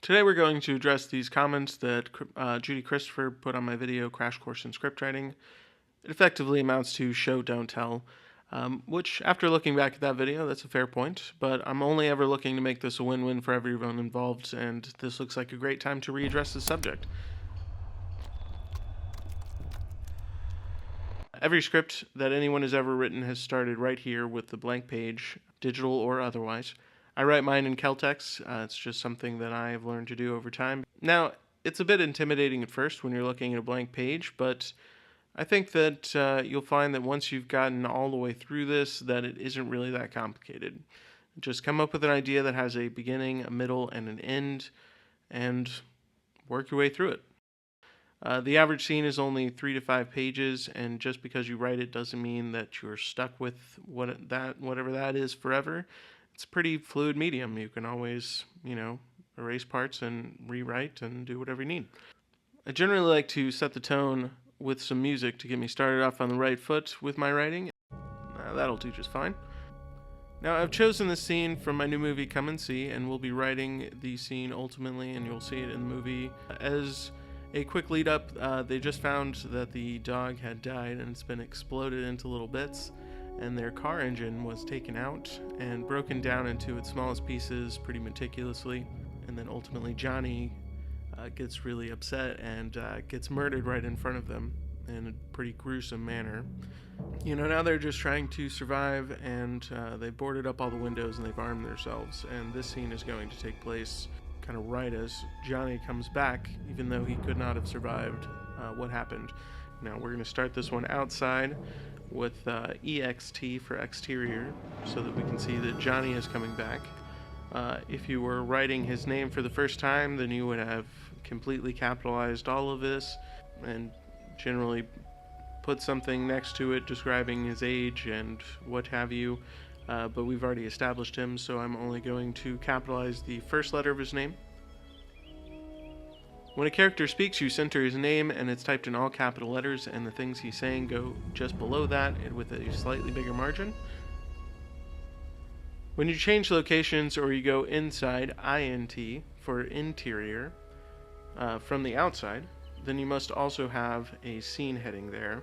Today we're going to address these comments that Judy Christopher put on my video, Crash Course in Scriptwriting. It effectively amounts to show, don't tell, which, after looking back at that video, that's a fair point, but I'm only ever looking to make this a win-win for everyone involved, and this looks like a great time to readdress the subject. Every script that anyone has ever written has started right here with the blank page, digital or otherwise. I write mine in Celtex. It's just something that I've learned to do over time. Now, it's a bit intimidating at first when you're looking at a blank page, but I think that you'll find that once you've gotten all the way through this, that it isn't really that complicated. Just come up with an idea that has a beginning, a middle, and an end, and work your way through it. The average scene is only 3 to 5 pages, and just because you write it doesn't mean that you're stuck with whatever that is forever. It's a pretty fluid medium. You can always, erase parts and rewrite and do whatever you need. I generally like to set the tone with some music to get me started off on the right foot with my writing. That'll do just fine. Now, I've chosen this scene from my new movie, Come and See, and we'll be writing the scene ultimately, and you'll see it in the movie. As a quick lead up, they just found that the dog had died and it's been exploded into little bits, and their car engine was taken out and broken down into its smallest pieces pretty meticulously, and then ultimately Johnny gets really upset and gets murdered right in front of them in a pretty gruesome manner. Now they're just trying to survive, and they've boarded up all the windows and they've armed themselves, and this scene is going to take place kind of right as Johnny comes back, even though he could not have survived what happened. Now we're going to start this one outside with EXT for exterior, so that we can see that Johnny is coming back. If you were writing his name for the first time, then you would have completely capitalized all of this and generally put something next to it describing his age and what have you, but we've already established him, so I'm only going to capitalize the first letter of his name. When a character speaks, you center his name, and it's typed in all capital letters, and the things he's saying go just below that with a slightly bigger margin. When you change locations or you go inside, INT for interior, from the outside, then you must also have a scene heading there.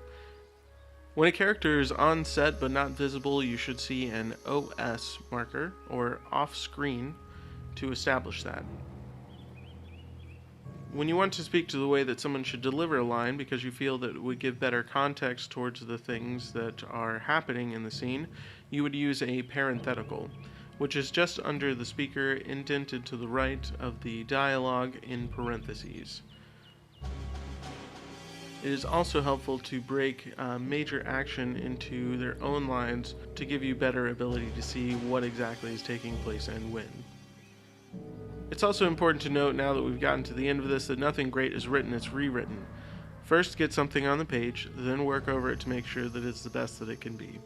When a character is on set but not visible, you should see an OS marker, or off screen, to establish that. When you want to speak to the way that someone should deliver a line because you feel that it would give better context towards the things that are happening in the scene, you would use a parenthetical, which is just under the speaker, indented to the right of the dialogue in parentheses. It is also helpful to break major action into their own lines to give you better ability to see what exactly is taking place and when. It's also important to note, now that we've gotten to the end of this, that nothing great is written, it's rewritten. First, get something on the page, then work over it to make sure that it's the best that it can be.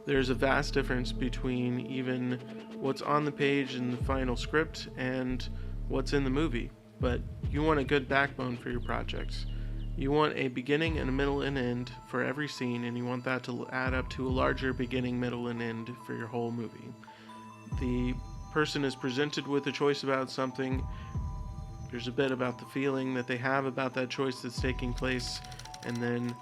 There's a vast difference between even what's on the page in the final script and what's in the movie, but you want a good backbone for your projects. You want a beginning and a middle and end for every scene, and you want that to add up to a larger beginning, middle, and end for your whole movie. The person is presented with a choice about something. There's a bit about the feeling that they have about that choice that's taking place, and then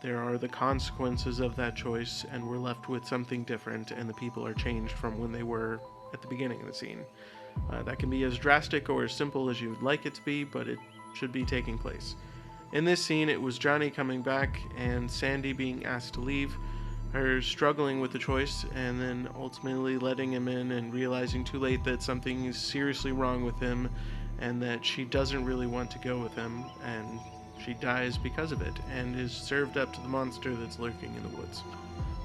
there are the consequences of that choice, and we're left with something different, and the people are changed from when they were at the beginning of the scene. That can be as drastic or as simple as you would like it to be, but it should be taking place. In this scene, it was Johnny coming back and Sandy being asked to leave, her struggling with the choice, and then ultimately letting him in and realizing too late that something is seriously wrong with him and that she doesn't really want to go with him, and she dies because of it and is served up to the monster that's lurking in the woods.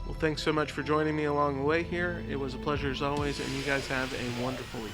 Well, thanks so much for joining me along the way here. It was a pleasure as always, and you guys have a wonderful week.